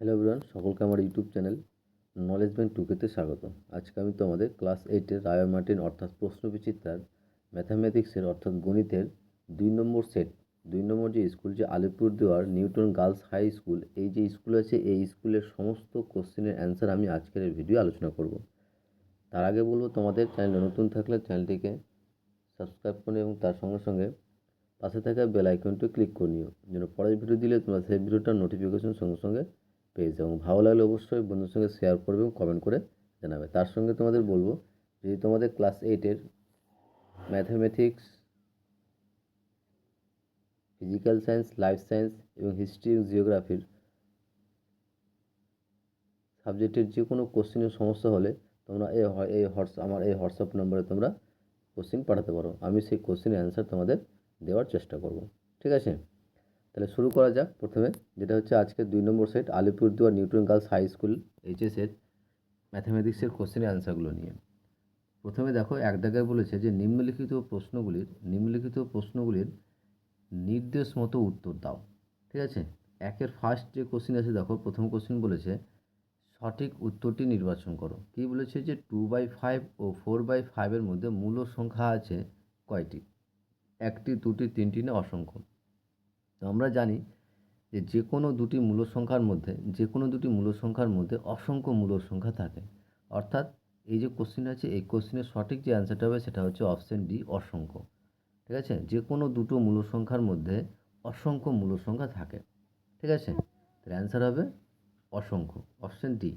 Hello everyone, সকলকে আমার YouTube channel knowledge bank টুকেতে স্বাগত। আজকে আমি তোমাদের ক্লাস 8-এর রায় মার্টিন অর্থাৎ প্রশ্নবিচিত্রার ম্যাথামেটিক্সের অর্থাৎ গণিতের 2 নম্বর সেট, 2 নম্বর যে স্কুল, যে Alipurduar Newton girls high School, এই যে স্কুল আছে, এই স্কুলের সমস্ত কোশ্চেনের অ্যান্সার আমি আজকের এই ভিডিও আলোচনা করব। তার আগে বলবো, তোমাদের চ্যানেলে নতুন থাকলে চ্যানেলটিকে সাবস্ক্রাইব করে এবং তার সঙ্গে সঙ্গে পাশে থাকা বেল আইকনটি ক্লিক করে নিও, যেন পরের ভিডিও দিলে তোমরা সেই ভিডিওটার নোটিফিকেশন সঙ্গে সঙ্গে পেয়ে যাও। এবং ভালো লাগলে অবশ্যই বন্ধুর সঙ্গে শেয়ার করবে এবং কমেন্ট করে জানাবে। তার সঙ্গে তোমাদের বলবো, যদি তোমাদের ক্লাস 8-এর mathematics, physical science, life science এবং হিস্ট্রি এবং জিওগ্রাফির সাবজেক্টের যে কোনো কোশ্চেনের সমস্যা হলে তোমরা আমার এই হোয়াটসঅ্যাপ নম্বরে তোমরা কোশ্চেন পাঠাতে পারো। আমি সেই কোশ্চেনের অ্যান্সার তোমাদের দেওয়ার চেষ্টা করব। ঠিক আছে, তাহলে শুরু করা যাক। প্রথমে যেটা হচ্ছে আজকে 2 নম্বর set Alipurduar Newton girls high school এইচএসের ম্যাথামেটিক্সের কোশ্চেনের অ্যান্সারগুলো নিয়ে। প্রথমে দেখো, এক জায়গায় বলেছে যে নিম্নলিখিত প্রশ্নগুলির নির্দেশ মতো উত্তর দাও। ঠিক আছে, একের ফার্স্ট যে কোশ্চেন আছে, দেখো প্রথম কোশ্চেন বলেছে সঠিক উত্তরটি নির্বাচন করো। কি বলেছে যে 2/5 ও 4/5-এর মধ্যে মূল সংখ্যা আছে কয়টি? একটি, দুটি, তিনটি না অসংখ্য? তো আমরা জানি যে কোনো দুটি মূল সংখ্যার মধ্যে অসংখ্য মূল সংখ্যা থাকে। অর্থাৎ এই যে কোশ্চেন আছে, এই কোশ্চেনের সঠিক যে অ্যান্সারটা হবে সেটা হচ্ছে অপশান ডি, অসংখ্য। ঠিক আছে, যে কোনো দুটো মূল সংখ্যার মধ্যে অসংখ্য মূল সংখ্যা থাকে। ঠিক আছে, তার অ্যান্সার হবে অসংখ্য, অপশান ডি।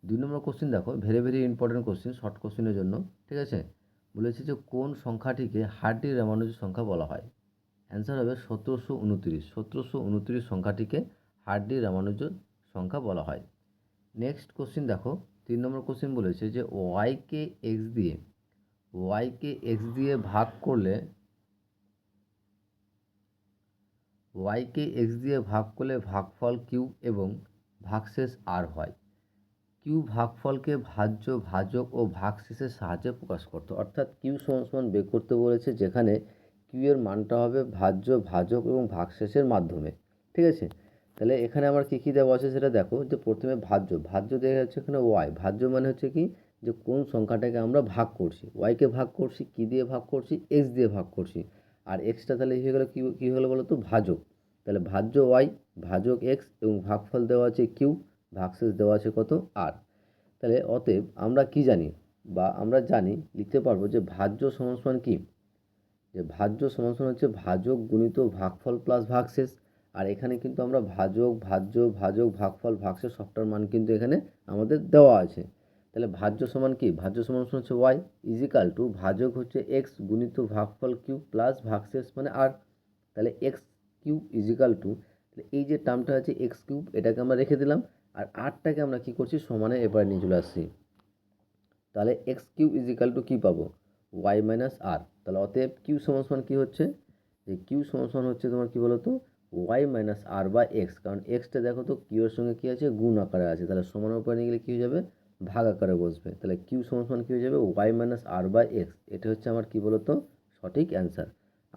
2 নম্বর কোশ্চেন দেখো, ভেরি ইম্পর্টেন্ট কোশ্চেন, শর্ট কোশ্চেনের জন্য। ঠিক আছে, বলেছে যে কোন সংখ্যাটিকে হার্ডি রামানুজ সংখ্যা বলা হয়? অ্যান্সার হবে 1729। 1729 সংখ্যাটিকে হার্ডি রামানুজ সংখ্যা বলা হয়। নেক্সট কোশ্চেন দেখো, 3 নম্বর কোশ্চেন বলেছে যে ওয়াইকে এক্স দিয়ে ভাগ করলে ভাগফল কিউ এবং ভাগশেষ আর হয়। কিউ ভাগফলকে ভাজ্য, ভাজক ও ভাগশেষের সাহায্যে প্রকাশ করতে। অর্থাৎ কিউ সমান বের করতে বলেছে, যেখানে কিউ এর মানটা হবে ভাজ্য, ভাজক এবং ভাগশেষের মাধ্যমে। ঠিক আছে, তাহলে এখানে আমার কী কী দেওয়া আছে সেটা দেখো। যে প্রথমে ভাজ্য দেওয়া হচ্ছে এখানে ওয়াই। ভাজ্য মানে হচ্ছে কি, যে কোন সংখ্যাটাকে আমরা ভাগ করছি। ওয়াইকে ভাগ করছি, কী দিয়ে ভাগ করছি? এক্স দিয়ে ভাগ করছি। আর এক্সটা তাহলে হয়ে গেলো কী হলো বলো তো? ভাজক। তাহলে ভাজ্য ওয়াই, ভাজক এক্স এবং ভাগফল দেওয়া আছে কিউ, ভাগশেষ দেওয়া আছে কত? আর। তাহলে অতএব আমরা কি জানি, বা আমরা জানি লিখতে পারবো যে ভাজ্য সমান কি, যে ভাজ্য সমান হচ্ছে ভাজক গুণিত ভাগফল প্লাস ভাগশেষ। আর এখানে কিন্তু আমরা ভাজক, ভাজক, ভাগফল, ভাগশেষ সবটার মান কিন্তু এখানে আমাদের দেওয়া আছে। তাহলে ভাজ্য সমান কি? ভাজ্য সমান হচ্ছে ওয়াই ইজিক্যাল টু ভাজক হচ্ছে এক্স গুণিত ভাগফল কিউ প্লাস ভাগশেষ মানে আর। তাহলে এক্স কিউ ইজিক্যাল টু, এই যে টার্মটা আছে এক্স কিউব, এটাকে আমরা রেখে দিলাম। আর আরটাকে আমরা কি করছি? সমানে এবার নিয়ে চলে আসছি। তাহলে এক্স কিউ ইজিক্যাল টু কী পাবো? ওয়াই মাইনাস আর। তাহলে অতএব কিউ সমান কী হচ্ছে? যে কিউ সমান হচ্ছে তোমার কী বলো তো? ওয়াই মাইনাস আর বা এক্স। কারণ এক্সটা দেখো তো কিউ এর সঙ্গে কী আছে? গুণ আকারে আছে। তাহলে সমান উপরে নিয়ে গেলে কী হয়ে যাবে? ভাগ আকারে বসবে। তাহলে কিউ সমান কী হয়ে যাবে? ওয়াই মাইনাস আর বা এক্স। এটা হচ্ছে আমার কী বলো তো? সঠিক অ্যান্সার।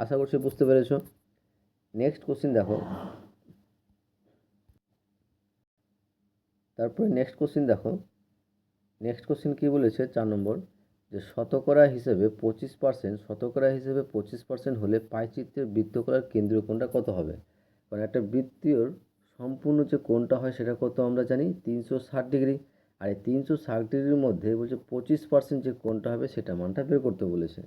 আশা করছি বুঝতে পেরেছো। নেক্সট কোশ্চেন দেখো, তারপরে নেক্সট কোশ্চেন কী বলেছে? 4 নম্বর, যে শতকরা হিসেবে 25% হলে পাইচিত্রের বৃত্তকলার কেন্দ্রীয় কোণটা কত হবে? কারণ একটা বৃত্তীয়র সম্পূর্ণ যে কোণটা হয় সেটা কত আমরা জানি? 360 ডিগ্রি। আর এই 360 ডিগ্রির মধ্যে বলছে 25% যে কোণটা হবে সেটা মানটা বের করতে বলেছে।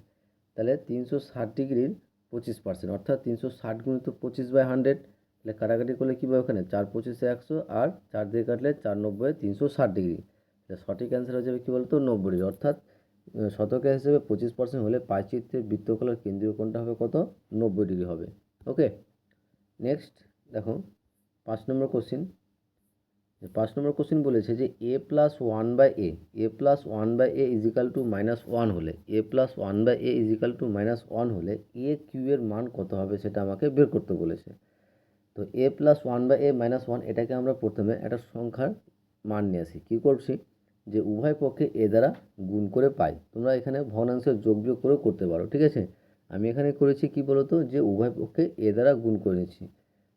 তাহলে 360 ডিগ্রির 25%, অর্থাৎ 360 গুণিত 25/100। তাহলে কাটাকাটি করলে কী পাবো? এখানে 4 25 100, আর 4 দিয়ে কাটলে 4 90 360 ডিগ্রি। সঠিক অ্যান্সার হয়ে যাবে কী বলতো? 90 ডিগ্রি। অর্থাৎ শতকরা হিসেবে 25% হলে পাইচিত্রের বৃত্তকলার কেন্দ্রীয় কোণটা হবে কত? 90 ডিগ্রি হবে। ওকে, নেক্সট দেখো 5 নম্বর কোশ্চিন। 5 নম্বর কোশ্চিন বলেছে যে a plus 1/a is equal two -1 হলে a কিউ এর মান কত হবে সেটা আমাকে বের করতে বলেছে। তো a প্লাস 1/a -1, এটাকে আমরা প্রথমে একটা সংখ্যার মান নিয়ে আসি। কী করছি? যে উভয় পক্ষে এ দ্বারা গুণ করে পাই। তোমরা এখানে ভগ্নাংশের যোগ বিয়োগ করেও করতে পারো। ঠিক আছে, আমি এখানে করেছি কি বলতো? যে উভয় পক্ষে এ দ্বারা গুণ করে নিচ্ছি।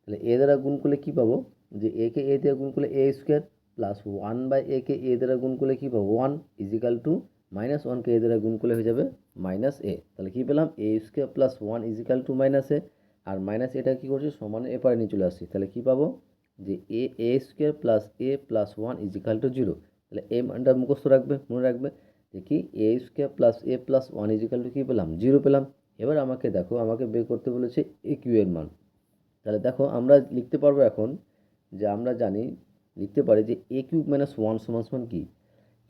তাহলে এ দ্বারা গুণ করলে কী পাবো? যে এ কে এ দিয়ে গুণ করলে এ স্কোয়ার প্লাস 1/a এ দ্বারা গুণ করলে কী পাবো 1 ইজিক্যাল টু -1কে এ দ্বারা গুণ করলে হয়ে যাবে -a। তাহলে কী পেলাম a square plus 1 equal to -a, আর মাইনাস এটা কী করছে সমান এপারে নিয়ে চলে আসছি। তাহলে কী পাবো যে এ square plus a plus 1 equal two 0। তাহলে এই মানটা মুখস্থ রাখবে, মনে রাখবে যে কি a square plus a plus 1 equal to কী পেলাম 0 পেলাম। এবার আমাকে দেখো আমাকে বের করতে বলেছে এ কিউ এর মান। তাহলে দেখো আমরা লিখতে পারবো এখন যে আমরা জানি লিখতে পারি যে এ কিউব মাইনাস 1 সমান সমান কি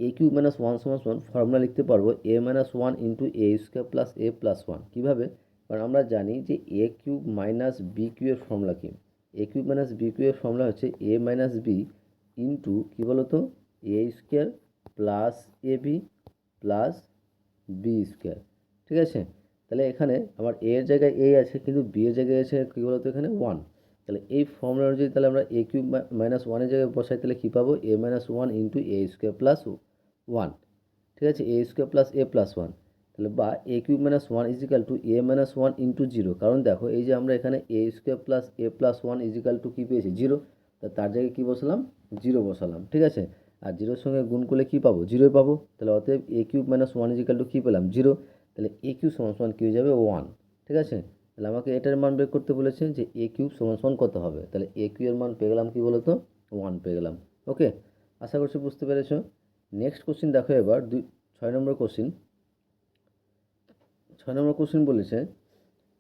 এ কিউব মাইনাস 1 সমান সমান ফর্মুলা লিখতে পারবো এ minus 1 into a square plus a plus 1। কীভাবে? কারণ আমরা জানি যে a cube minus B Q এর ফর্মুলা কি এ কিউব মাইনাস বি কিউ এর ফর্মুলা হচ্ছে এ মাইনাস বি ইন্টু কী বলতো এ square plus a b plus b square. ঠিক আছে, তাহলে এখানে আমার এ এর জায়গায় এ আছে কিন্তু বি এর জায়গায় আছে কী বলতো এখানে 1। তাহলে এই ফর্মুলা অনুযায়ী তাহলে আমরা এ কিউব মাইনাস 1-এর জায়গায় বসাই তাহলে কী পাবো এ minus 1 into a square plus 1। ঠিক আছে, এ স্কোয়ার প্লাস এ প্লাস 1। তাহলে বা এ কিউব মাইনাস 1 ইজিক্যাল টু এ মাইনাস 1 ইন্টু 0। কারণ দেখো এই যে আমরা এখানে এ square plus a plus 1 equal to কী পেয়েছি 0। তার জায়গায় কী বসালাম 0 বসালাম। ঠিক আছে, আর 0-এর সঙ্গে গুণ করলে কী পাবো 0 পাবো। তাহলে অতএব এ কিউব মাইনাস 1 ইজিক্যাল টু কী পেলাম 0। তাহলে এ কিউব সমান সমান কী হয়ে যাবে 1। ঠিক আছে, তাহলে আমাকে এটার মান বের করতে বলেছে যে এ কিউব সমান সমান কত হবে। তাহলে এ কিউ এর মান পেয়ে গেলাম কী বলো তো 1 পেয়ে গেলাম। ওকে, আশা করছি বুঝতে পেরেছো। নেক্সট কোশ্চিন দেখো এবার 6 নম্বর কোশ্চিন। 6 নম্বর কোশ্চিন বলেছে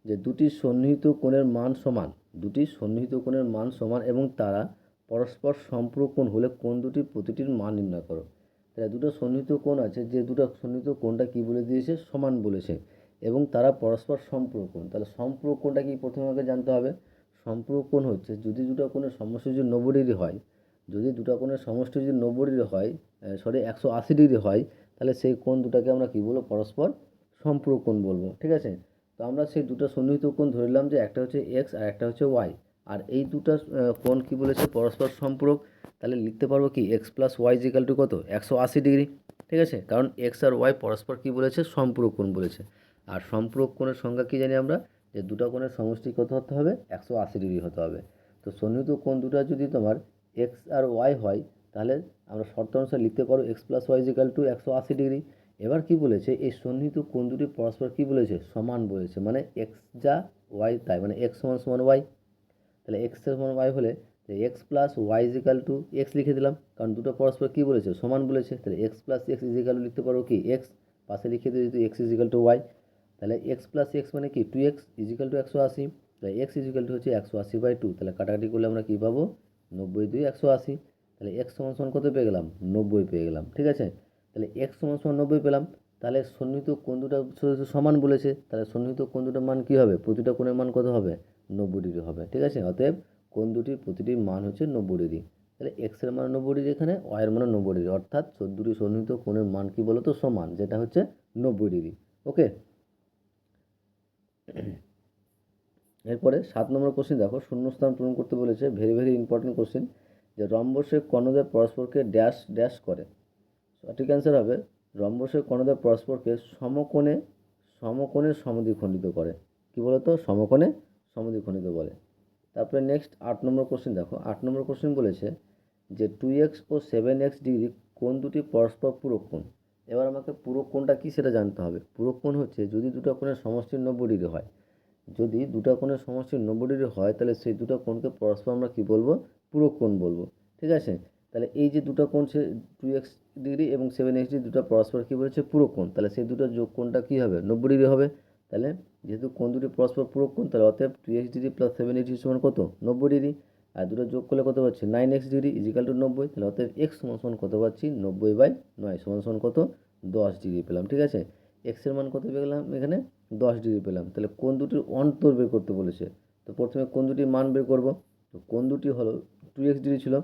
যে দুটি সন্নিহিত কোণের মান সমান, দুটি সন্নিহিত কোণের মান সমান এবং তারা পরস্পর সম্পূরক কোণ হলে কোণ দুটির প্রতিটির মান নির্ণয় করো। তাহলে দুটো সন্নিহিত কোণ আছে, যে দুটো সন্নিহিত কোণটা কী বলে দিয়েছে সমান বলেছে এবং তারা পরস্পর সম্পূরক কোণ। তাহলে সম্পূরক কোণটা কি প্রথমে আগে জানতে হবে। সম্পূরক কোণ হচ্ছে যদি দুটো কোণের সমষ্টি যদি 90 ডিগ্রি হয়, যদি দুটো কোণের সমষ্টি যদি 90 ডিগ্রি হয়, 180 ডিগ্রি হয়, তাহলে সেই কোণ দুটাকে আমরা কী বলবো পরস্পর সম্পূরক কোণ বলবো। ঠিক আছে, তো আমরা সেই দুটো সন্নিহিত কোণ ধরলাম যে একটা হচ্ছে এক্স আর একটা হচ্ছে ওয়াই, আর এই দুটো কোণ কী বলেছে পরস্পর সম্পূরক। তাহলে লিখতে পারবো কি x plus y equal to কত 180 ডিগ্রি। ঠিক আছে, কারণ এক্স আর ওয়াই পরস্পর কী বলেছে সম্পূরক কোণ বলেছে। আর সম্পূরক কোণের সংজ্ঞা কী জানি আমরা যে দুটো কোণের সমষ্টি কত হতে হবে 180 ডিগ্রি হতে হবে। তো সন্নিহিত কোণ দুটো যদি তোমার এক্স আর ওয়াই হয় তাহলে আমরা শর্ত অনুসারে লিখতে পারো x plus y equal to 180 degree. এবার কি বলেছে এই সন্নিহিত কোণ দুটি পরস্পর কী বলেছে সমান বলেছে, মানে এক্স যা ওয়াই তাই, মানে এক্স সমান সমান ওয়াই। তাহলে এক্স সমান ওয়াই হলে x plus y equal to x লিখে দিলাম, কারণ দুটো পরস্পর কী বলেছে সমান বলেছে। তাহলে x plus x equal to লিখতে পারো কি এক্স, পাশে লিখে দিই যেহেতু এক্স ইজিক্যাল টু ওয়াই। তাহলে এক্স প্লাস এক্স মানে কি 2x ইজিক্যাল টু 180। তাহলে এক্স ইজিক্যাল টু হচ্ছে 180/2। তাহলে কাটাকাটি করলে আমরা কী পাবো 90/2 180। তাহলে এক্স সমান সমান কত পেয়ে গেলাম 90 পেয়ে গেলাম। ঠিক আছে, তাহলে এক্স সমান সমান 90 পেলাম। তাহলে সন্নিহিত কোণ দুটো সমান বলেছে, তাহলে সন্নিহিত কোণ দুটোর মান কী হবে প্রতিটা কোণের মান কত হবে 90 ডিগ্রি হবে। ঠিক আছে, অতএব কোণ দুটির প্রতিটির মান হচ্ছে 90 ডিগ্রি। তাহলে এক্সের মান 90 ডিগ্রি এখানে, ওয়াইয়ের মান 90 ডিগ্রি, অর্থাৎ দুটি সন্নিহিত কোণের মান কী বলো তো সমান, যেটা হচ্ছে 90 ডিগ্রি। ওকে, এরপরে 7 নম্বর কোশ্চেন দেখো, শূন্যস্থান পূরণ করতে বলেছে। ভেরি ভেরি ইম্পর্টেন্ট কোশ্চেন, যে রম্বসের কর্ণদ্বয় পরস্পরকে ড্যাশ ড্যাশ করে। সঠিক অ্যান্সার হবে রম্বসের কর্ণদ্বয় পরস্পরকে সমকোণে সমকোণে সমদ্বিখণ্ডিত করে। কী বলতো সমকোণে সমদ্বিখণ্ডিত বলে। তারপরে নেক্সট 8 নম্বর কোশ্চেন দেখো। 8 নম্বর কোশ্চেন বলেছে যে 2x ও 7x ডিগ্রি কোণ দুটি পরস্পর পূরক কোণ। এবার আমাকে পূরক কোণটা কী সেটা জানতে হবে। পূরক কোণ হচ্ছে যদি দুটো কোণের সমষ্টি 90 ডিগ্রি হয়, যদি দুটো কোণের সমষ্টি 90 ডিগ্রি হয় তাহলে সেই দুটো কোণকে পরস্পর আমরা কী বলবো পূরক কোণ বলবো। ঠিক আছে, তাহলে এই যে দুটো কোণ সে 2x ডিগ্রি এবং 7x ডিগ্রি দুটো পরস্পর কী বলেছে পূরক কোণ, তাহলে সেই দুটো যোগ কোণটা কী হবে 90 ডিগ্রি হবে। তাহলে যেহেতু কোণ দুটি পরস্পর পূরক কোণ, তাহলে অতএব 2x degree plus 7x degree সমান কত 90 ডিগ্রি। আর দুটো যোগ করলে কত পাচ্ছি 9x ডিগ্রি ইজিক্যাল টু 90। তাহলে অতএব x সমান সমান কত পাচ্ছি 90/9 সমান সমান কত 10 ডিগ্রি পেলাম। ঠিক আছে, এক্সের মান কত পেয়ে গেলাম এখানে 10 ডিগ্রি পেলাম। তাহলে কোণ দুটির অন্তর বের করতে বলেছে, তো প্রথমে কোণ দুটির মান বের করব। তো কোণ দুটি হলো 2x ডিগ্রি ছিল,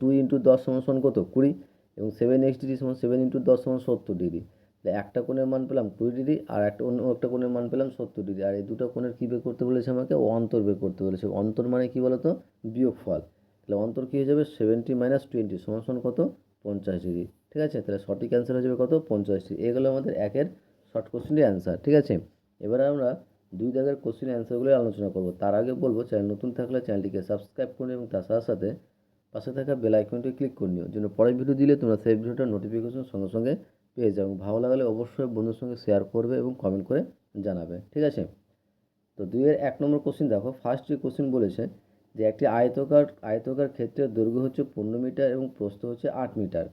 2 × 10 সমান সমান কত 20, এবং 7x ডিগ্রি সমান 7 × 10 সমান 70 ডিগ্রি। তাহলে একটা কোণের মান পেলাম 20 ডিগ্রি আর অন্য একটা কোণের মান পেলাম 70 ডিগ্রি। আর এই দুটো কোণের কী বের করতে বলেছে আমাকে অন্তর বের করতে বলেছে। অন্তর মানে কী বলতো বিয়োগফল। তাহলে অন্তর কী হয়ে যাবে 70 - 20 সমান সমান কত 50 ডিগ্রি। ঠিক আছে, তাহলে সঠিক অ্যান্সার হয়ে যাবে কত 50 ডিগ্রি। এগুলো আমাদের একের শর্ট কোশ্চেনের অ্যান্সার। ঠিক আছে, এবারে আমরা 2 দাগের কোশ্চেন অ্যান্সারগুলো আলোচনা করব। তার আগে বলবো, চ্যানেল নতুন থাকলে চ্যানেলটিকে সাবস্ক্রাইব করুন এবং তার সাথে সাথে পাশে থাকা বেল আইকনটি ক্লিক করে নিও, যেন পরের ভিডিও দিলে তোমরা সেই ভিডিওটার নোটিফিকেশন সঙ্গে সঙ্গে পেয়ে যাও। ভালো লাগলে অবশ্যই বন্ধুর সঙ্গে শেয়ার করবে এবং কমেন্ট করে জানাবে, ঠিক আছে? তো 2-এর 1 নম্বর কোশ্চেন দেখো। ফার্স্ট যে কোশ্চেন বলেছে যে একটি আয়তকার ক্ষেত্রের দৈর্ঘ্য হচ্ছে 15 মিটার এবং প্রস্থ হচ্ছে 8 মিটার,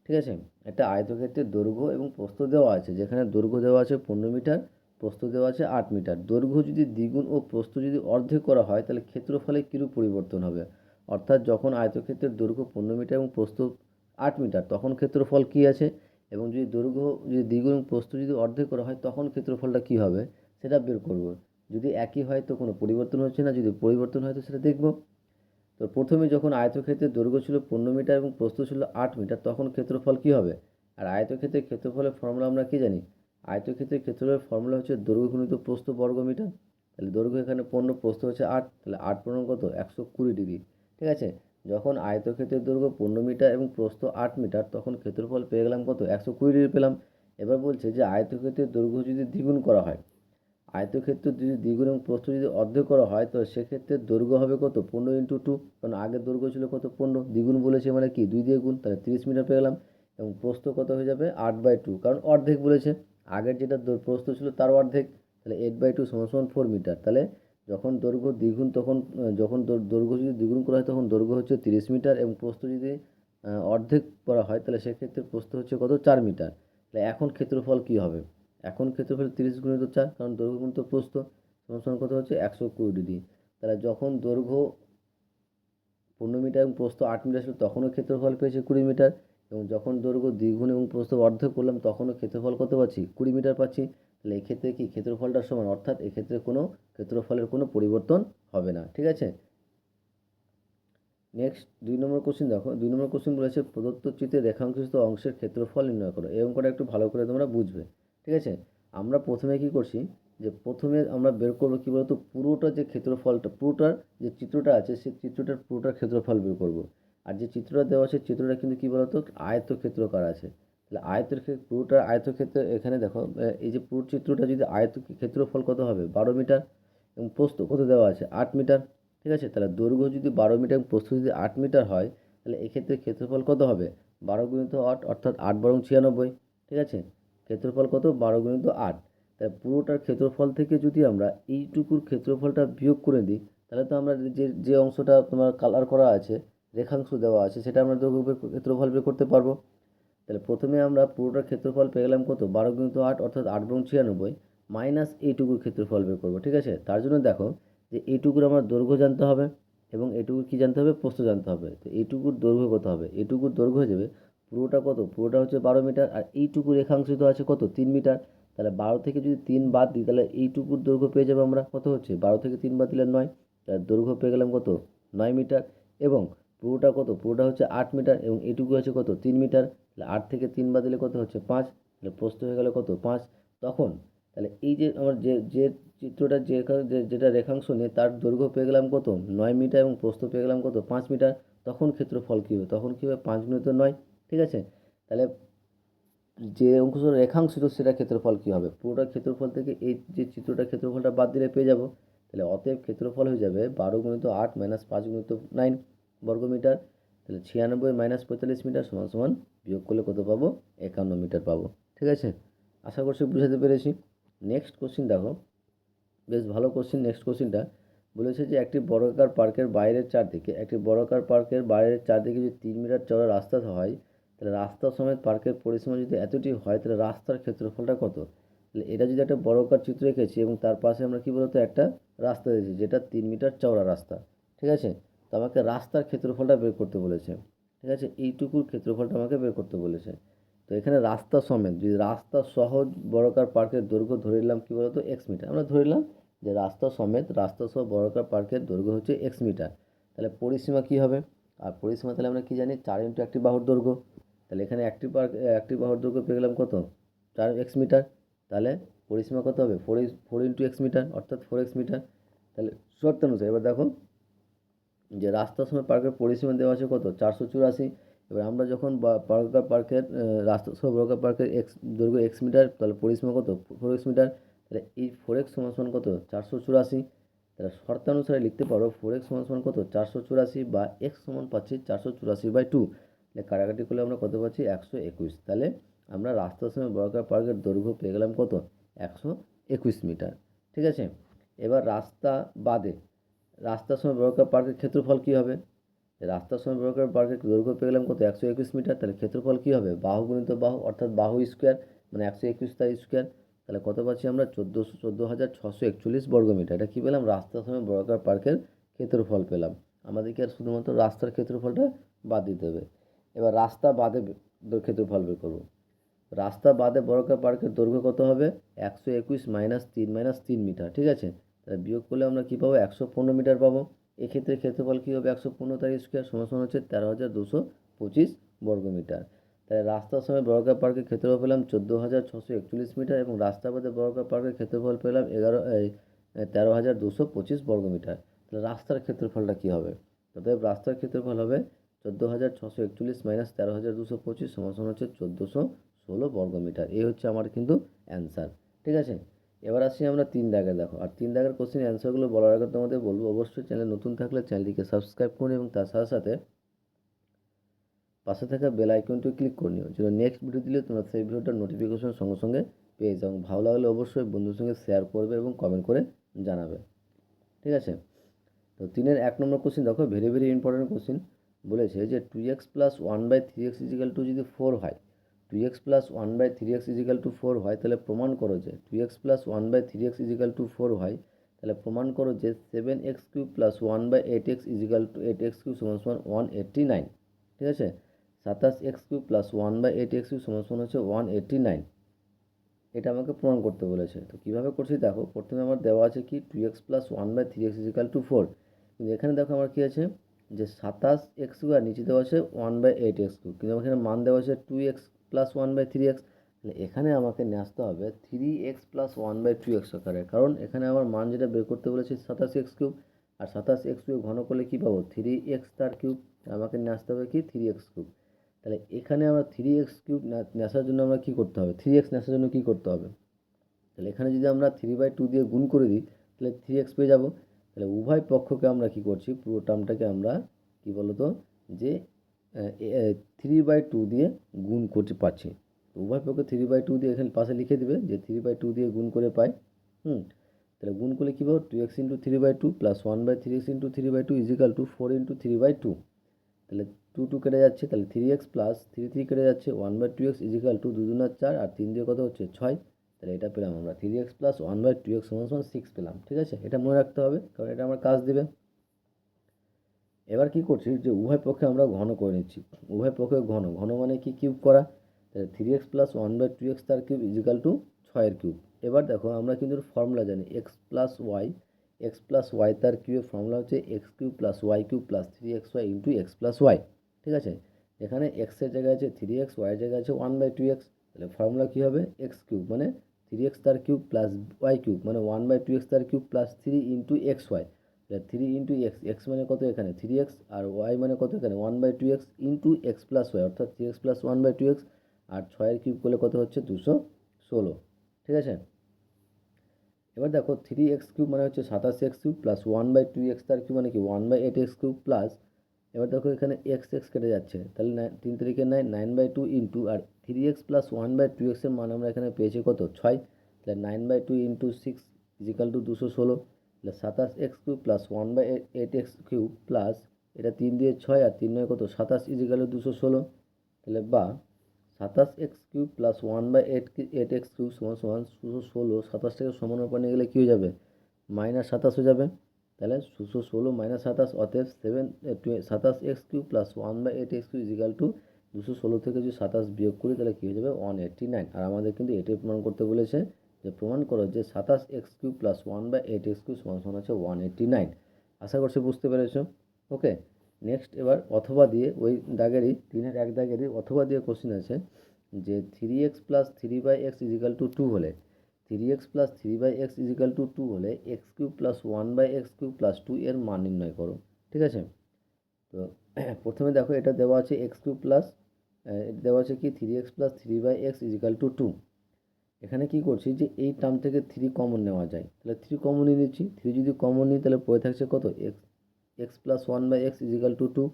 ঠিক আছে? একটা আয়তক্ষেত্রের দৈর্ঘ্য এবং প্রস্থ দেওয়া আছে, যেখানে দৈর্ঘ্য দেওয়া আছে 15 মিটার, প্রস্থ দেওয়া আছে 8 মিটার। দৈর্ঘ্য যদি দ্বিগুণ ও প্রস্থ যদি অর্ধেক করা হয় তাহলে ক্ষেত্রফলে কীরূপ পরিবর্তন হবে? অর্থাৎ যখন আয়তক্ষেত্রের দৈর্ঘ্য 15 মিটার এবং প্রস্থ 8 মিটার তখন ক্ষেত্রফল কী আছে, এবং যদি দৈর্ঘ্য যদি দ্বিগুণ এবং প্রস্থ যদি অর্ধেক করা হয় তখন ক্ষেত্রফলটা কী হবে সেটা বের করব। যদি একই হয় তো কোনো পরিবর্তন হচ্ছে না, যদি পরিবর্তন হয় তো সেটা দেখব। তো প্রথমে যখন আয়তক্ষেত্রের দৈর্ঘ্য ছিল 15 মিটার এবং প্রস্থ ছিল 8 মিটার তখন ক্ষেত্রফল কী হবে? আর আয়তক্ষেত্রের ক্ষেত্রফলের ফর্মুলা আমরা কী জানি? আয়তক্ষেত্রের ক্ষেত্রফলের ফর্মুলা হচ্ছে দৈর্ঘ্য গুণিত প্রস্থ বর্গ মিটার। তাহলে দৈর্ঘ্য এখানে 15, প্রস্থ হচ্ছে 8, তাহলে 8 পূরণ কত? 120 ডিগ্রি, ঠিক আছে? যখন আয়তক্ষেত্রের দৈর্ঘ্য 15 মিটার এবং প্রস্থ 8 মিটার তখন ক্ষেত্রফল পেয়ে গেলাম কত? 120 ডিগ্রি পেলাম। এবার বলছে যে আয়তক্ষেত্রের দৈর্ঘ্য যদি দ্বিগুণ করা হয়, আয়তক্ষেত্র যদি দ্বিগুণ এবং প্রস্থ যদি অর্ধেক করা হয় তো সেক্ষেত্রে দৈর্ঘ্য হবে কত? 15 × 2, কারণ আগের দৈর্ঘ্য ছিল কত? 15, দ্বিগুণ বলেছে মানে কি 2 দিয়ে গুণ, তাহলে 30 মিটার পেয়ে গেলাম। এবং প্রস্থ কত হয়ে যাবে? 8/2, কারণ অর্ধেক বলেছে, আগের যেটা প্রস্থ ছিল তার অর্ধেক, তাহলে 8/2 = 4 মিটার। তাহলে যখন দৈর্ঘ্য দ্বিগুণ তখন যখন দৈর্ঘ্য যদি দ্বিগুণ করা হয় তখন দৈর্ঘ্য হচ্ছে 30 মিটার এবং প্রস্থ যদি অর্ধেক করা হয় তাহলে সেক্ষেত্রে প্রস্থ হচ্ছে কত? 4 মিটার। তাহলে এখন ক্ষেত্রফল কী হবে? এখন ক্ষেত্রফল 30 × 4, কারণ দৈর্ঘ্য গুণিত প্রস্থ সমান কত হচ্ছে? 120 ডিগ্রি। তাহলে যখন দৈর্ঘ্য 15 মিটার এবং প্রস্থ 8 মিটার ছিল তখনও ক্ষেত্রফল পেয়েছে 20 মিটার, এবং যখন দৈর্ঘ্য দ্বিগুণ এবং প্রস্থ অর্ধেক করলাম তখনও ক্ষেত্রফল কত পাচ্ছি? 20 মিটার পাচ্ছি। তাহলে এক্ষেত্রে কি ক্ষেত্রফলটা সমান, অর্থাৎ এক্ষেত্রে কোনো ক্ষেত্রফলের কোনো পরিবর্তন হবে না, ঠিক আছে? নেক্সট 2 নম্বর কোশ্চেন দেখো। 2 নম্বর কোশ্চেন বলেছে প্রদত্ত চিত্রে রেখাংশিত অংশের ক্ষেত্রফল নির্ণয় করো। এই অঙ্কটা একটু ভালো করে তোমরা বুঝবে, ঠিক আছে? আমরা প্রথমে কি করছি, যে প্রথমে আমরা বের করবো কী বলতো, পুরোটা যে ক্ষেত্রফলটা, পুরোটার যে চিত্রটা আছে সেই চিত্রটার পুরোটার ক্ষেত্রফল বের করব। আর যে চিত্রটা দেওয়া আছে চিত্রটা কিন্তু কী বলতো, আয়তক্ষেত্রাকার আছে। তাহলে পুরোটা আয়তক্ষেত্র, এখানে দেখো এই যে পুরো চিত্রটা যদি ক্ষেত্রফল কত হবে? 12 মিটার, এবং প্রস্থ কত দেওয়া আছে? 8 মিটার, ঠিক আছে? তাহলে দৈর্ঘ্য যদি 12 মিটার এবং প্রস্থ যদি 8 মিটার হয় তাহলে এক্ষেত্রে ক্ষেত্রফল কত হবে? 12 × 8, অর্থাৎ 8 × 96, ঠিক আছে? ক্ষেত্রফল কত? 12 × 8। তাই পুরোটার ক্ষেত্রফল থেকে যদি আমরা এইটুকুর ক্ষেত্রফলটা বিয়োগ করে দিই তাহলে তো আমরা যে অংশটা তোমার কালার করা আছে, রেখাংশ দেওয়া আছে, সেটা আমরা ক্ষেত্রফল বের করতে পারবো। তাহলে প্রথমে আমরা পুরোটার ক্ষেত্রফল পেয়ে গেলাম কত? 12 × 8, অর্থাৎ 8 × 96 মাইনাস এইটুকুর ক্ষেত্রফল বের করবো, ঠিক আছে? তার জন্য দেখো যে এইটুকুর আমার দৈর্ঘ্য জানতে হবে এবং এইটুকুর কী জানতে হবে? প্রস্থ জানতে হবে। তো এইটুকুর দৈর্ঘ্য কত হবে? এইটুকুর দৈর্ঘ্য হয়ে যাবে পুরোটা কত? পুরোটা হচ্ছে 12 মিটার, আর এইটুকু রেখাংশিত আছে কত? 3 মিটার। তাহলে 12 থেকে যদি 3 বাদ দিই তাহলে এইটুকুর দৈর্ঘ্য পেয়ে যাবো আমরা কত হচ্ছে? 12 থেকে 3 বাদ দিলে 9, তার দৈর্ঘ্য পেয়ে গেলাম কত? 9 মিটার। এবং পুরোটা কত? পুরোটা হচ্ছে 8 মিটার এবং এইটুকু আছে কত? 3 মিটার। তাহলে 8 থেকে 3 বাদ দিলে কত হচ্ছে? 5, তাহলে প্রস্থ হয়ে গেল কত? 5। তখন তাহলে এই যে আমার যে চিত্রটা যেটা রেখাংশ নিয়ে তার দৈর্ঘ্য পেয়ে গেলাম কত? 9 মিটার এবং প্রস্থ পেয়ে গেলাম কত? 5 মিটার। তখন ক্ষেত্রফল কী হবে? তখন কী হবে? 5 × 9, ঠিক আছে? তাহলে যে অংশ রেখাংশিত সেটা ক্ষেত্রফল কী হবে? পুরোটা ক্ষেত্রফল থেকে এই যে চিত্রটার ক্ষেত্রফলটা বাদ দিলে পেয়ে যাব। তাহলে অতএব ক্ষেত্রফল হয়ে যাবে 12 × 8 - 5 × 9 বর্গমিটার। তাহলে 96 - 45 মিটার সমান সমান বিয়োগ করলে কত পাবো? 51 মিটার পাবো, ঠিক আছে? আশা করছি বুঝাতে পেরেছি। নেক্সট কোশ্চেন দেখো, বেশ ভালো কোশ্চেন। নেক্সট কোশ্চেনটা বলেছে যে একটি বর্গাকার পার্কের বাইরের চারদিকে যদি 3 মিটার চওড়া রাস্তা হয় তাহলে রাস্তা সমেত পার্কের পরিসীমা যদি এতটি হয় তাহলে রাস্তার ক্ষেত্রফলটা কত? তাহলে এটা যদি একটা বর্গাকার চিত্র এঁকেছি এবং তার পাশে আমরা কী বলতো একটা রাস্তা দিয়েছি যেটা 3 মিটার চওড়া রাস্তা, ঠিক আছে? তো আমাকে রাস্তার ক্ষেত্রফলটা বের করতে বলেছে, ঠিক আছে? এইটুকুর ক্ষেত্রফলটা আমাকে বের করতে বলেছে। তো এখানে রাস্তা সমেত যদি রাস্তা সহ বর্গাকার পার্কের দৈর্ঘ্য ধরে নিলাম কী বলতো? x metre. আমরা ধরে নিলাম যে রাস্তা সহ বর্গাকার পার্কের দৈর্ঘ্য হচ্ছে x মিটার। তাহলে পরিসীমা কী হবে? আর পরিসীমা তাহলে আমরা কী জানি? 4 × একটি বাহুর দৈর্ঘ্য। তাহলে এখানে একটি বাহুর দৈর্ঘ্য পেয়ে গেলাম কত? 4x metre. তাহলে পরিসীমা কত হবে? 4 × x মিটার, অর্থাৎ 4x মিটার। তাহলে শর্তানুসারে এবার দেখো যে রাস্তার সময় পার্কের পরিসীমা দেওয়া আছে কত? 484। এবার আমরা যখন বর্গাকার পার্কের রাস্তা সহ বর্গাকার পার্কের দৈর্ঘ্য x মিটার, তাহলে পরিসীমা কত? 4x metre. তাহলে এই 4x সমান সমান কত 484। তাহলে শর্তানুসারে লিখতে পারো 4x সমান সমান কত 484 বা x সমান পাচ্ছি 484/2। তাহলে কাটাকাটি করলে আমরা কত পাচ্ছি 121। তাহলে আমরা রাস্তার সময় বর্গাকার পার্কের দৈর্ঘ্য পেয়ে গেলাম কত 121 মিটার। ঠিক আছে, এবার রাস্তার সময় বর্গাকার পার্কের ক্ষেত্রফল কী হবে? রাস্তার সময় বর্গাকার পার্কের দৈর্ঘ্য পেয়ে গেলাম কত 121 মিটার। তাহলে ক্ষেত্রফল কী হবে বাহু গুণিত বাহু, অর্থাৎ বাহু স্কোয়ার মানে 121 তার স্কোয়ার। তাহলে কত পাচ্ছি আমরা 14,641 বর্গমিটার। এটা কী পেলাম? রাস্তার সময় বর্গাকার পার্কের ক্ষেত্রফল পেলাম। আমাদেরকে আর শুধুমাত্র রাস্তার ক্ষেত্রফলটা বাদ দিতে হবে। এবার রাস্তা বাদে ক্ষেত্রফল বের করবো। রাস্তা বাদে বর্গাকার পার্কের দৈর্ঘ্য কত হবে 121 -3 মিটার। ঠিক আছে, তাহলে বিয়োগ করলে আমরা কী পাবো 115 মিটার পাবো। এক্ষেত্রে ক্ষেত্রফল কী হবে 115 তার স্কোয়ার সমান সমান হচ্ছে 13,225 বর্গমিটার। তাহলে রাস্তার সময় বর্গাকার পার্কের ক্ষেত্রফল পেলাম 14,641 মিটার এবং রাস্তা বাদে বর্গাকার পার্কের ক্ষেত্রফল পেলাম 13,225 বর্গমিটার। তাহলে রাস্তার ক্ষেত্রফলটা কী হবে? অতএব রাস্তার ক্ষেত্রফল হবে 14,641 - 13,225 সমান সমান হচ্ছে 1,416 বর্গমিটার। এই হচ্ছে আমার কিন্তু অ্যান্সার। ঠিক আছে, এবার আসি আমরা 3 দাগের। দেখো, আর 3 দাগের কোশ্চেন অ্যান্সারগুলো বলার আগে তোমাদের বলবো অবশ্যই চ্যানেল নতুন থাকলে চ্যানেলটিকে সাবস্ক্রাইব করুন এবং তার সাথে সাথে পাশে থাকা বেল আইকনটি ক্লিক করে নিও, যেন নেক্সট ভিডিও দিলে তোমরা সেই ভিডিওটার নোটিফিকেশন সঙ্গে সঙ্গে পেয়ে যাও। ভালো লাগলে অবশ্যই বন্ধুর সঙ্গে শেয়ার করবে এবং কমেন্ট করে জানাবে। ঠিক আছে, তো 3-এর 1 নম্বর কোশ্চেন দেখো, ভেরি ভেরি ইম্পর্টেন্ট কোশ্চেন। বলেছে যে 2x + 1/3x = যদি 4 হয়, 2x + 1/3x = 4 হয়, তাহলে প্রমাণ করো যে 2x + 1/3x = 4 হয়, তাহলে প্রমাণ করো যে 7x³ + 1/8x = 8x³ = 189। ঠিক আছে, 27x³ + 1/8x³ = হচ্ছে 189। এটা আমাকে প্রমাণ করতে বলেছে। তো কীভাবে করছি দেখো, প্রথমে আমার দেওয়া আছে কি 2x + 1/3x = 4। কিন্তু এখানে দেখো আমার কী আছে যে 27x³ আর নিচে দেওয়া আছে 1/8x³, কিন্তু আমার এখানে মান দেওয়া আছে 2x + 1/3x। তাহলে এখানে আমাকে নিয়ে আসতে হবে 3x + 1/2x আকারে, কারণ এখানে আমার মান যেটা বের করতে বলেছে 27x³ আর 27x³ ঘন করলে কী পাবো 3x তার কিউব। আমাকে নিয়ে আসতে হবে কি 3x³। তাহলে এখানে আমরা 3x³ নেওয়ার জন্য আমরা কী করতে হবে 3x নেওয়ার জন্য কী করতে হবে? তাহলে এখানে যদি আমরা 3/2 দিয়ে গুণ করে দিই তাহলে 3x পেয়ে যাব। তাহলে উভয় পক্ষকে আমরা কী করছি, পুরো টার্মটাকে আমরা কী বলতো যে 3/2 দিয়ে গুণ করতে পারছি। উভয় পক্ষে 3/2 দিয়ে এখানে পাশে লিখে দেবে যে 3/2 দিয়ে গুণ করে পাই। তাহলে গুণ করলে কী পাবো 2x × 3/2 + 1/3x × 3/2 = 4 × 3/2। তাহলে 2 কেটে যাচ্ছে, তাহলে 3x + 3 কেটে যাচ্ছে 1/2x = 2 × 4 আর 3 দিয়ে কত হচ্ছে 6। তাহলে এটা পেলাম আমরা 3x + 1/2x = 6 পেলাম। ঠিক আছে, এটা মনে রাখতে হবে কারণ এটা আমার কাজ দেবে। এবার কি করছি যে উভয় পক্ষে আমরা ঘন করে নিচ্ছি। উভয় পক্ষে ঘন মানে কি কিউব করা। তাহলে 3x + 1/2x তার কিউব = 6 এর কিউব। এবার দেখো আমরা কিন্তু ফর্মুলা জানি x + y তার কিউবের ফর্মুলা হচ্ছে x³ + y³ + 3xy × x + y। ঠিক আছে, এখানে x এর জায়গায় আছে 3x, y এর জায়গায় আছে 1/2x। তাহলে ফর্মুলা কী হবে x³ মানে 3x তার কিউব + y³ মানে 1/2x তার কিউব + 3 × xy। 3 × x মানে কত এখানে 3x আর y মানে কত এখানে 1/2x × x + y, অর্থাৎ 3x + 1/2x আর 6 এর কিউব করলে কত হচ্ছে 216। ঠিক আছে, এবার দেখো 3x³ মানে হচ্ছে 27x³ + 1/2x তার কিউব মানে কি 1/8x³ প্লাস, এবার দেখো এখানে x কেটে যাচ্ছে, তাহলে 3 × 3 = 9, 9/2 ইন্টু আর 3x + 1/2x এর মান আমরা এখানে পেয়েছি কত 6। তাহলে 9/2 × 6 = 216। তাহলে 27x³ + 1/8x³ প্লাস এটা 3 দিয়ে 6 আর 3 9 কত 27 = 216। তাহলে বা 27x³ + 1/8x³ = 216। 27 থেকে সমানের উপর নিয়ে গেলে কী হয়ে যাবে -27 হয়ে যাবে। তাহলে 216 - 27, অতএব 27x³ + 1/8x³ = 216 থেকে যদি 27 বিয়োগ করি তাহলে কী হয়ে যাবে 189। আর আমাদের কিন্তু এটাই প্রমাণ করতে বলেছে যে প্রমাণ করো যে 27x³ + 1/8x³ = হচ্ছে 189। আশা করছি বুঝতে পেরেছো। ওকে, নেক্সট এবার অথবা দিয়ে ওই দাগেরই 3-এর 1 দাগেরই অথবা দিয়ে কোশ্চেন আছে যে 3x + 3/x = 2 হলে 3x + 3/x = 2 হলে x³ + 1/x³ + 2 এর মান নির্ণয় করো। ঠিক আছে, তো প্রথমে দেখো এটা দেওয়া আছে x³ প্লাস দেওয়া আছে কি 3x + 3/x = 2। এখানে কি করছি যে এই টার্ম থেকে 3 কমন নেওয়া যায়, তাহলে 3 কমন নিয়ে নিচ্ছি। 3 যদি কমন নিই তাহলে পড়ে থাকছে কত, x plus one by x equal to 2।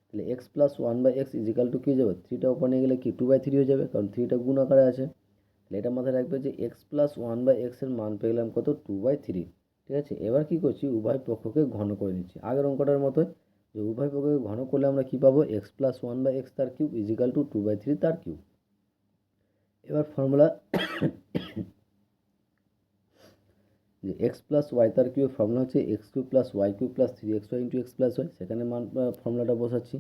তাহলে x plus one by x equal to কী হয়ে যাবে, 3টা উপর নিয়ে গেলে কি 2/3 হয়ে যাবে, কারণ 3টা গুণ আকারে আছে। তাহলে এটা মাথায় রাখবে যে এক্স প্লাস ওয়ান বাই এক্সের মান পেয়ে গেলাম কত, 2/3। ঠিক আছে, এবার কি করছি, উভয় পক্ষকে ঘন করে নিচ্ছি আগের অঙ্কটার মতোই, যে উভয় পক্ষকে ঘন করলে আমরা কী পাবো, x plus one by x তার কিউব ইজিক্যাল টু 2/3 তার কিউব। এবার ফর্মুলা যে এক্স প্লাস ওয়াই তার কিউব ফর্মুলা হচ্ছে x cube plus y cube plus 3xy into x plus y, সেখানে মান ফর্মুলাটা বসাচ্ছি।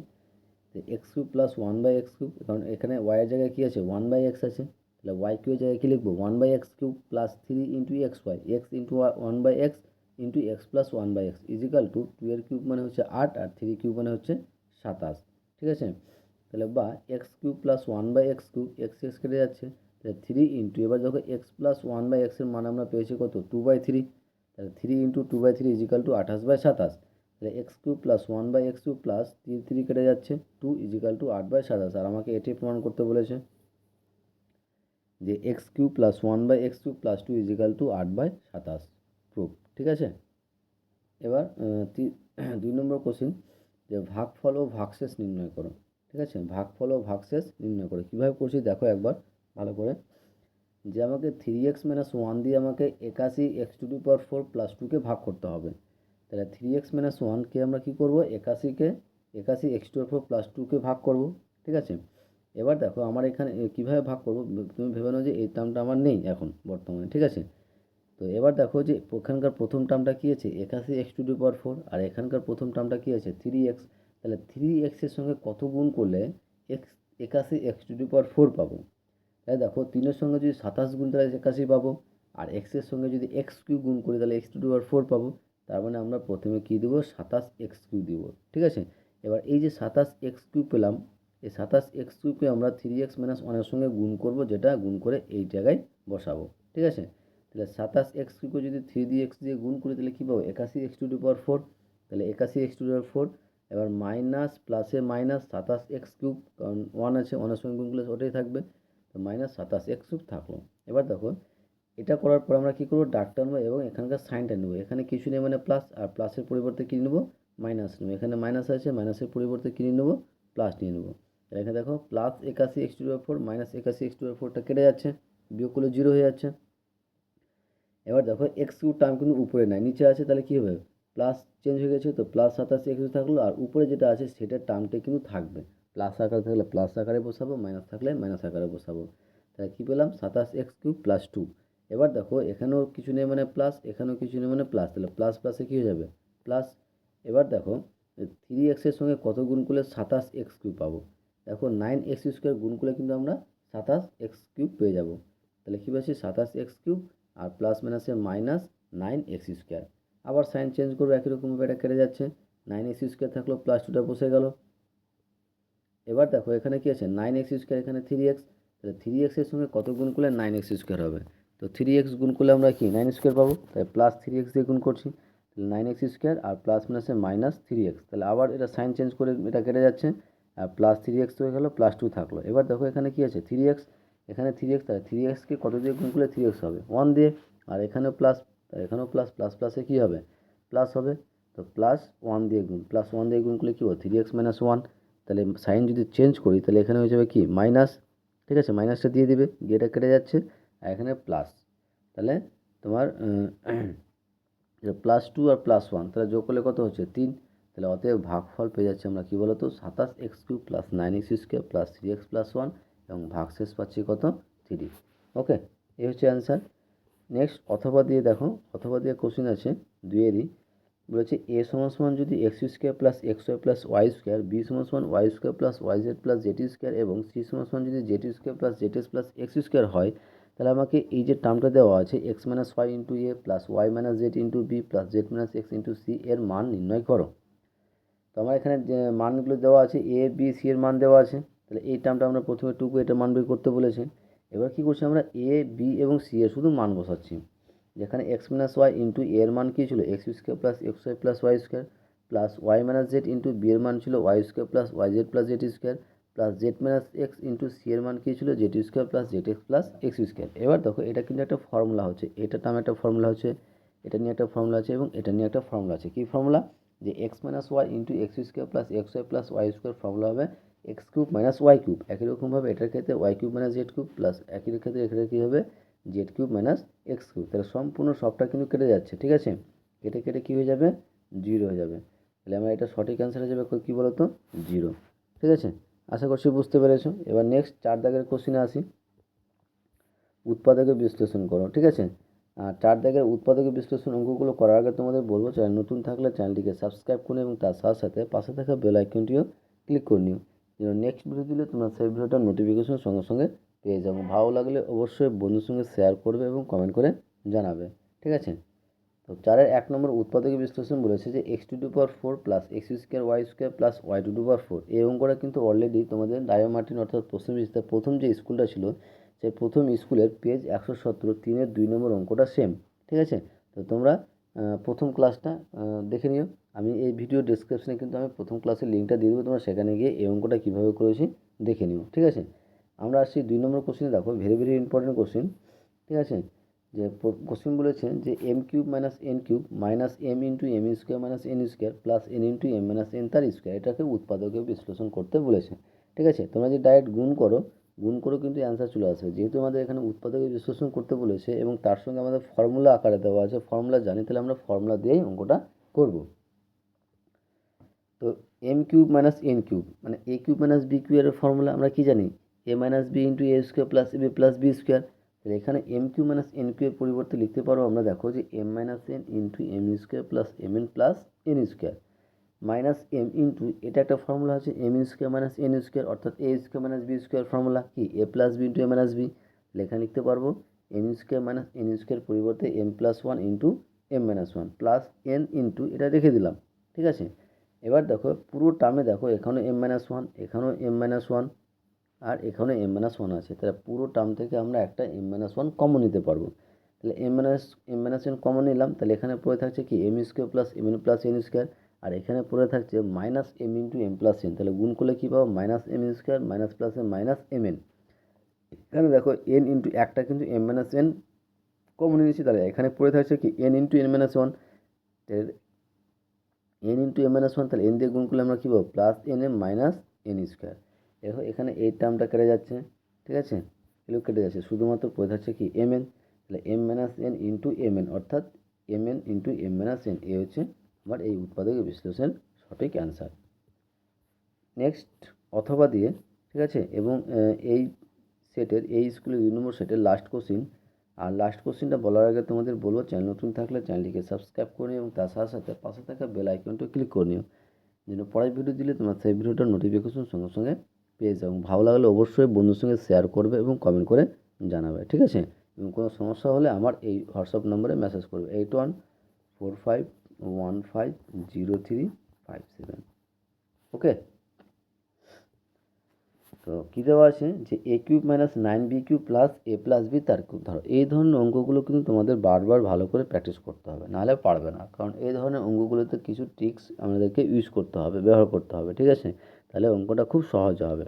তো x cube plus one by x cube, কারণ এখানে ওয়াইয়ের জায়গায় কী আছে, ওয়ান বাই এক্স আছে, তাহলে ওয়াই কিউবের জায়গায় কী লিখবো, one by x cube plus 3 into x y, x into one by x into x plus one by x equal to 2 এর কিউব মানে হচ্ছে 8 আর 3 কিউব মানে হচ্ছে 27। ঠিক আছে, তাহলে বা x cube plus one by x cube, x x কেটে যাচ্ছে, তাহলে 3 ইন্টু, এবার দেখো এক্স প্লাস ওয়ান বাই এক্সের মান আমরা পেয়েছি কত, 2/3, তাহলে 3 ইন্টু 2/3 ইজিক্যাল টু 28/27। তাহলে x cube plus one by x cube plus 3 কেটে যাচ্ছে 2 ইজিক্যাল টু 8/27। আর আমাকে এটি প্রমাণ করতে বলেছে যে x cube plus one by x cube plus 2 equal to 8/27 proof. ঠিক আছে, এবার 2 নম্বর কোশ্চিন, যে ভাগফল ও ভাগশেষ নির্ণয় করো। ঠিক আছে, ভাগফল ও ভাগশেষ নির্ণয় করো, কীভাবে করছি দেখো একবার ভালো করে, যে আমাকে 3x মাইনাস ওয়ান দিয়ে আমাকে 81x⁴ প্লাস 2কে ভাগ করতে হবে। তাহলে 3x মাইনাস ওয়ানকে আমরা কী করবো, 81x⁴ প্লাস 2কে ভাগ করব। ঠিক আছে, এবার দেখো আমার এখানে কীভাবে ভাগ করব, তুমি ভেবে নাও যে এই টার্মটা আমার নেই এখন বর্তমানে। ঠিক আছে, তো এবার দেখো যে এখানকার প্রথম টার্মটা কী আছে, 81x⁴, আর এখানকার প্রথম টার্মটা কী আছে, 3x। তাহলে 3xের সঙ্গে কত গুণ করলে এক্স 81x⁴ পাবো। তাই দেখো 3-এর সঙ্গে যদি 27 গুণ তাহলে 81 পাবো, আর এক্সের সঙ্গে যদি এক্স কিউব গুণ করি তাহলে x⁴ পাবো। তার মানে আমরা প্রথমে কী দেবো, 27x³ দেবো। ঠিক আছে, এবার এই যে 27x³ পেলাম, এই 27x³ আমরা 3x মাইনাস ওয়ানের সঙ্গে গুণ করব, যেটা গুণ করে এই জায়গায় বসাবো। ঠিক আছে, তাহলে 27x³ যদি 3 দিয়ে x দিয়ে গুণ করি তাহলে কী পাবো, 81x⁴। তাহলে 81x⁴, এবার মাইনাস প্লাসে মাইনাস 27x³, কারণ 1 আছে, 1-এর সঙ্গে গুণ করলে ওটাই থাকবে, তো মাইনাস 27x³ থাকলো। এবার দেখো এটা করার পর আমরা কী করবো, ডার্ক টার্ম এবং এখানকার সাইনটা নেবো, এখানে কিছু নেই মানে প্লাস, আর প্লাসের পরিবর্তে কী নেবো, মাইনাস নেবো। এখানে মাইনাস আছে, মাইনাসের পরিবর্তে কী নিয়ে নেবো, প্লাস নিয়ে নেবো। এখানে দেখো প্লাস 81x⁴ মাইনাস 81x⁴ কেটে যাচ্ছে, বিয়োগ করলে 0 হয়ে যাচ্ছে। এবার দেখো x³ টার্ম কিন্তু উপরে নাই, নিচে আছে, তাহলে কী হবে, প্লাস চেঞ্জ হয়ে গেছে, তো প্লাস 27x³ থাকলো, আর উপরে যেটা আছে সেটার টার্মটা কিন্তু থাকবে, প্লাস আকারে থাকলে প্লাস আকারে বসাবো, মাইনাস থাকলে মাইনাস আকারে বসাবো। তাহলে কী পেলাম, 27x³ প্লাস 2। এবার দেখো এখানেও কিছু নেই মানে প্লাস, এখানেও কিছু নেই মানে প্লাস, তাহলে প্লাস প্লাসে কী হয়ে যাবে, প্লাস। এবার দেখো 3xের সঙ্গে কত গুণ করলে 27x³ পাবো, দেখো 9x² গুণ করলে কিন্তু আমরা 27x³ পেয়ে যাব। তাহলে কী পাচ্ছি, 27x³ আর প্লাস মাইনাসে মাইনাস 9x²। আবার সাইন চেঞ্জ করবো, একই রকমভাবে এটা কেটে যাচ্ছে, 9x² থাকলো, প্লাস 2টা বসে গেল। এবার দেখো এখানে কী আছে, 9x², এখানে 3x, তাহলে 3xের সঙ্গে কত গুণ করলে 9x² হবে, তো 3x গুণ করলে আমরা কি 9² পাবো, তাই প্লাস 3x দিয়ে গুণ করছি, তাহলে 9x² আর প্লাস মাইনাসে মাইনাস 3x, তাহলে আবার এটা সাইন চেঞ্জ করে এটা কেটে যাচ্ছে, আর প্লাস 3x হয়ে গেলো, প্লাস 2 থাকলো। এবার দেখো এখানে কী আছে, 3x, এখানে 3x, তাহলে 3xকে কত দিয়ে গুণ করলে 3x হবে, 1 দিয়ে, আর এখানেও প্লাস, তাহলে এখানেও প্লাস, প্লাস প্লাসে কী হবে, প্লাস হবে, তো প্লাস 1 দিয়ে গুণ, প্লাস 1 দিয়ে গুণ করলে কী হবে, 3x মাইনাস 1। তাহলে সাইন যদি চেঞ্জ করি তাহলে এখানে হয়ে যাবে কি মাইনাস। ঠিক আছে, মাইনাসটা দিয়ে দিবে, এটা কেটে যাচ্ছে, আর এখানে প্লাস, তাহলে তোমার +2 আর +1, তাহলে যোগ করলে কত হচ্ছে 3। তাহলে অতএব ভাগফল পেয়ে যাচ্ছি আমরা কী বলতো, 27x³ plus 9x² plus 3x plus 1, এবং ভাগশেষ পাচ্ছি কত, 3। ওকে, এই হচ্ছে অ্যান্সার। নেক্সট অথবা দিয়ে দেখো, অথবা দিয়ে কোশ্চেন আছে দুইয়েরই, বলেছে a সমান সমান যদি x² plus xy plus y², b সমান সমান y² plus yz plus z² এবং c সমান সমান যদি z² plus zs plus x² হয়, তাহলে আমাকে এই যে টার্মটা দেওয়া আছে x minus y into a plus y minus z into b plus z minus x into c এর মান নির্ণয় করো। তো আমার এখানে যে মানগুলো দেওয়া আছে, এ বি সি এর মান দেওয়া আছে, তাহলে এই টার্মটা আমরা প্রথমে টুকু এটার মান বের করতে বলেছে। এবার কী করছি, আমরা এ বি এবং সি এর শুধু মান বসাচ্ছি, যেখানে এক্স মাইনাস ওয়াই ইন্টু এর মান কী ছিল, x² plus xy plus y² plus y minus z into b এর মান ছিল y² plus yz plus z², plus z minus x into c এর মান কী ছিল z square plus z x plus x square. এবার দেখো এটা কিন্তু একটা ফর্মুলা হচ্ছে, এটা নামে একটা ফর্মুলা হচ্ছে, এটা নিয়ে একটা ফর্মুলা আছে এবং এটা নিয়ে একটা ফর্মুলা আছে। কী ফর্মুলা? যে x minus y into x square plus x y plus y square formula হবে x cube minus y cube. একই রকমভাবে এটার ক্ষেত্রে y cube minus z cube plus একই ক্ষেত্রে এখানে কী হবে z cube minus x cube. তাহলে সম্পূর্ণ সবটা কিন্তু কেটে যাচ্ছে, ঠিক আছে? কেটে কেটে কী হয়ে যাবে? জিরো হয়ে যাবে। তাহলে আমার এটা সঠিক অ্যান্সার হয়ে যাবে কী বলো তো? জিরো। ঠিক আছে, আশা করছি বুঝতে পেরেছো। এবার নেক্সট 4 দাগের কোশ্চেনে আসি। উৎপাদকের বিশ্লেষণ করো, ঠিক আছে? আর 4 দাগের উৎপাদকের বিশ্লেষণ অঙ্কগুলো করার আগে তোমাদের বলবো, চ্যানেল নতুন থাকলে চ্যানেলটিকে সাবস্ক্রাইব করুন এবং তার সাথে সাথে পাশে থাকা বেল আইকনটিও ক্লিক করে নিও, যেন নেক্সট ভিডিও দিলে তোমরা সেই ভিডিওটার নোটিফিকেশন সঙ্গে সঙ্গে পেয়ে যাবো। ভালো লাগলে অবশ্যই বন্ধুর সঙ্গে শেয়ার করবে এবং কমেন্ট করে জানাবে, ঠিক আছে? তো 4-এর 1 নম্বর উৎপাদকের বিশ্লেষণ বলেছে যে x to the power 4 plus x square y square plus y to the power 4। এই অঙ্কটা কিন্তু অলরেডি তোমাদের ডায়ো মার্টিন অর্থাৎ প্রথম যে স্কুলটা ছিল সেই প্রথম স্কুলের পেজ 117 3-এর 2 নম্বর অঙ্কটা সেম, ঠিক আছে? তো তোমরা প্রথম ক্লাসটা দেখে নিও। আমি এই ভিডিও ডেসক্রিপশনে কিন্তু আমি প্রথম ক্লাসের লিঙ্কটা দিয়ে দেবো, তোমরা সেখানে গিয়ে এই অঙ্কটা কীভাবে করেছি দেখে নিও, ঠিক আছে? আমরা আসছি 2 নম্বর কোশ্চেনে। দেখো ভেরি ভেরি ইম্পর্টেন্ট কোশ্চেন, ঠিক আছে? যে কোশ্চেন বলেছে যে m cube minus n cube minus m into m square minus n square plus n into m minus n তার স্কোয়ার, এটাকে উৎপাদকে বিশ্লেষণ করতে বলেছে, ঠিক আছে? তোমরা যে ডাইরেক্ট গুণ করো কিন্তু অ্যান্সার চলে আসবে। যেহেতু আমাদের এখানে উৎপাদকে বিশ্লেষণ করতে বলেছে এবং তার সঙ্গে আমাদের ফর্মুলা আকারে দেওয়া আছে, ফর্মুলা জানি, তাহলে আমরা ফর্মুলা দিয়েই অঙ্কটা করব। তো m cube minus n cube মানে এ কিউব মাইনাস বি কিউবের ফর্মুলা আমরা কি জানি? A minus b into a square plus a b plus b square. তাহলে এখানে এম কিউ মাইনাস এন কিউয়ের পরিবর্তে লিখতে পারো আমরা, দেখো যে m minus n into m square plus m n plus n square minus m into এটা একটা ফর্মুলা আছে m square minus n square অর্থাৎ এ square minus b square formula কি a plus b into a minus b. লেখা লিখতে পারবো m square minus n square পরিবর্তে m plus one into m minus one plus n into এটা রেখে দিলাম, ঠিক আছে? এবার দেখো পুরো টার্মে দেখো এখানেও এম মাইনাস ওয়ান, এখানেও এম মাইনাস ওয়ান, আর এখানেও এম মাইনাস ওয়ান আছে। তাহলে পুরো টার্ম থেকে আমরা একটা এম মাইনাস ওয়ান কমন নিতে পারবো। তাহলে এম মাইনাস এন কমন নিলাম, তাহলে এখানে পড়ে থাকছে কি m square plus m n plus n square, আর এখানে পড়ে থাকছে minus m into m plus n. তাহলে গুণ করলে কী পাবো? Minus m square minus plus m minus m n. এখানে দেখো এন ইন্টু একটা কিন্তু এম মাইনাস এন কমন নিয়েছি, তাহলে এখানে পড়ে থাকছে কি n into n minus one. N into m minus one, তাহলে এন দিয়ে গুণ করলে আমরা কী পাবো? Plus n m minus n square. দেখো এখানে এই টার্মটা কেটে যাচ্ছে, ঠিক আছে? এগুলো কেটে যাচ্ছে, শুধুমাত্র পড়ে থাকছে কি এম এন। তাহলে m minus n into m n অর্থাৎ m n into m minus n, এ হচ্ছে আমার এই উৎপাদক বিশ্লেষণ সঠিক অ্যান্সার। নেক্সট অথবা দিয়ে, ঠিক আছে? এবং এই সেটের এই স্কুলের 2 নম্বর সেটের লাস্ট কোশ্চিন। আর লাস্ট কোশ্চেনটা বলার আগে তোমাদের বলবো, চ্যানেল নতুন থাকলে চ্যানেলটিকে সাবস্ক্রাইব করে নিও এবং তার সাথে সাথে পাশে থাকা বেল আইকনটা ক্লিক করে নিও, যেন পরের ভিডিও দিলে তোমরা সেই ভিডিওটার নোটিফিকেশন সঙ্গে সঙ্গে পেয়ে যাও। ভালো লাগলে অবশ্যই বন্ধুর সঙ্গে শেয়ার করবে এবং কমেন্ট করে জানাবে, ঠিক আছে? এবং কোনো সমস্যা হলে আমার এই হোয়াটসঅ্যাপ নম্বরে মেসেজ করবে 8145150357। ওকে, তো কী দেওয়া আছে যে a cube minus 9b cube plus a plus b তার কিউব। ধরো এই ধরনের অঙ্কগুলো কিন্তু তোমাদের বারবার ভালো করে প্র্যাকটিস করতে হবে, নাহলে পারবে না। কারণ এই ধরনের অঙ্কগুলোতে কিছু ট্রিক্স আমাদেরকে ইউজ করতে হবে, ব্যবহার করতে হবে, ঠিক আছে? তাহলে অঙ্কটা খুব সহজ হবে।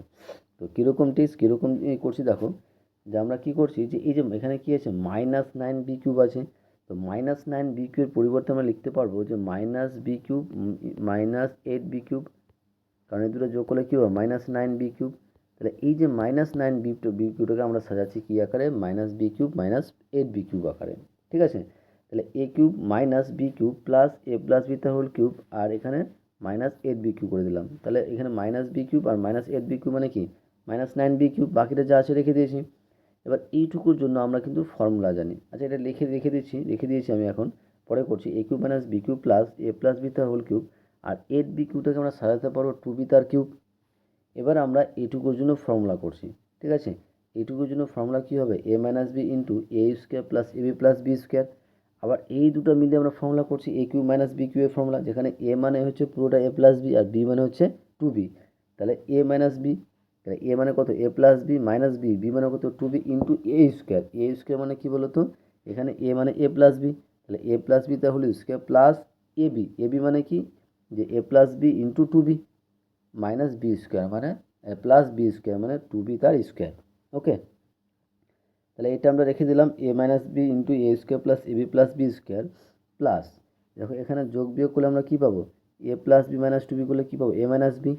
তো কীরকম ট্রিক্স কীরকম করছি দেখো, যে আমরা কী করছি যে এই যে এখানে কী আছে মাইনাস 9b কিউব আছে, তো মাইনাস 9b কিউবের পরিবর্তে আমরা লিখতে পারবো যে minus b cube minus 8b cube, কারণ এই দুটো যোগ করলে কী হবে? Minus 9b cube. তাহলে এই যে মাইনাস 9b কিউবটাকে আমরা সাজাচ্ছি কী আকারে? Minus b cube minus 8b cube আকারে, ঠিক আছে? তাহলে a cube minus b cube plus a plus b তার হোল কিউব, আর এখানে মাইনাস 8b কিউব করে দিলাম। তাহলে এখানে মাইনাস বি কিউব আর মাইনাস 8b কিউব মানে কি? Minus 9b cube. বাকিটা যা আছে রেখে দিয়েছি। এবার এইটুকুর জন্য আমরা কিন্তু ফর্মুলা জানি। আচ্ছা, এটা রেখে দিয়েছি আমি, এখন পরে করছি। A cube minus b cube plus a plus b তার হোল কিউব, আর 8b কিউবটাকে আমরা সাজাতে পারবো 2b তার কিউব। এবার আমরা এইটুকুর জন্য ফর্মুলা করছি, ঠিক আছে? এইটুকুর জন্য ফর্মুলা কী হবে? এ minus b into a square plus a b plus b square. আবার এই দুটো মিলে আমরা ফর্মুলা করছি এ কিউ মাইনাস বি কিউ এর ফর্মুলা, যেখানে এ মানে হচ্ছে পুরোটা এ প্লাস বি আর বি মানে হচ্ছে 2b। তাহলে এ মাইনাস বি, তাহলে এ মানে কত? A plus b minus b, b মানে কত? 2b into a square. A square মানে কী বলো তো? এখানে এ মানে এ প্লাস বি, তাহলে এ প্লাস বি তাহলে স্কোয়ার প্লাস এ বি মানে কি? যে a plus b into 2b minus b square মানে প্লাস বি স্কোয়ার মানে 2b তার স্কোয়ার। ওকে, তাহলে এটা আমরা রেখে দিলাম a minus b into a square plus a b plus b square plus, দেখো এখানে যোগ বিয়োগ করলে আমরা কী পাবো, এ প্লাস বি মাইনাস 2b করলে কী পাবো, এ মাইনাস বি।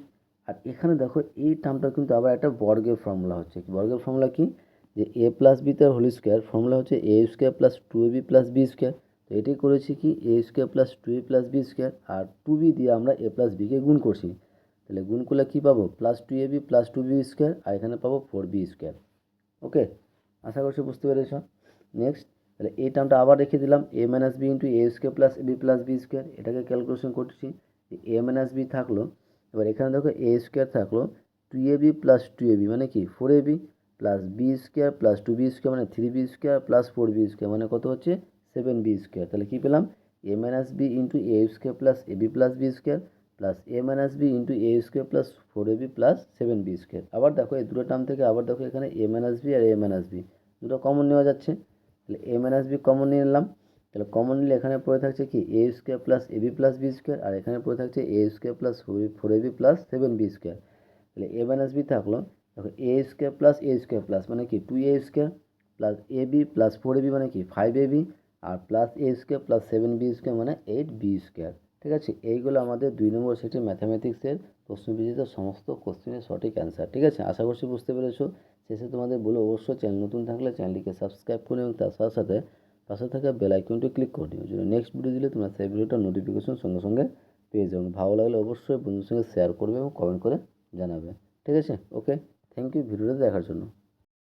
আর এখানে দেখো এই টার্মটা কিন্তু আবার একটা বর্গের ফর্মুলা হচ্ছে, বর্গের ফর্মুলা কি, যে এ প্লাস বি তার হোল স্কোয়ার ফর্মুলা হচ্ছে a square plus 2ab plus b square. তো এটাই করেছি কি a square plus 2a plus b square, আর 2b দিয়ে আমরা এ প্লাস বিকে গুণ করছি, তাহলে গুণ করলে কী পাবো, plus 2ab plus 2b square, আর এখানে পাবো 4b স্কোয়ার। ওকে, আশা করছি বুঝতে পেরেছ। নেক্সট, তাহলে এই টার্মটা আবার রেখে দিলাম a minus b into a square plus a b plus b square, এটাকে ক্যালকুলেশন করছি, এ মাইনাস বি থাকলো, এবার এখানে দেখো এ স্কোয়ার থাকলো 2ab প্লাস 2ab মানে কি 4ab plus b square plus 2b square মানে 3b square plus 4b square মানে কত হচ্ছে 7b স্কোয়ার। তাহলে কী পেলাম, a minus b into a square plus a b plus b square plus a minus b into a square plus 4ab plus 7b square. আবার দেখো এই দুটো টার্ম থেকে আবার দেখো এখানে এ মাইনাস বি আর এ মাইনাস বি দুটো কমন নেওয়া যাচ্ছে, তাহলে এ মাইনাস বি কমন নিয়ে নিলাম, তাহলে কমন নিলে এখানে পড়ে থাকছে কি a square plus a b plus b square, আর এখানে পড়ে থাকছে a square plus 4ab plus 7b square. তাহলে এ মাইনাস বি থাকলো, দেখো এ স্কোয়ার প্লাস মানে কি 2a square plus a b plus 4ab মানে কি 5ab, আর প্লাস এ স্কোয়ার প্লাস 7b স্কোয়ার মানে 8b স্কোয়ার। ঠিক আছে, এইগুলো আমাদের 2 নম্বর সেটে ম্যাথামেটিক্সের প্রশ্নবিচিত সমস্ত কোশ্চেনের সঠিক অ্যান্সার। ঠিক আছে, আশা করছি বুঝতে পেরেছো। শেষে তোমাদের বলে অবশ্যই চ্যানেল নতুন থাকলে চ্যানেলটিকে সাবস্ক্রাইব করে এবং তার সাথে সাথে পাশে থাকা বেল আইকনটি ক্লিক করে দিও, যেন নেক্সট ভিডিও দিলে তোমরা সেই ভিডিওটার নোটিফিকেশন সঙ্গে সঙ্গে পেয়ে যাও। ভালো লাগলে অবশ্যই বন্ধুদের সঙ্গে শেয়ার করবে এবং কমেন্ট করে জানাবে। ঠিক আছে, ওকে, থ্যাংক ইউ ভিডিওটা দেখার জন্য।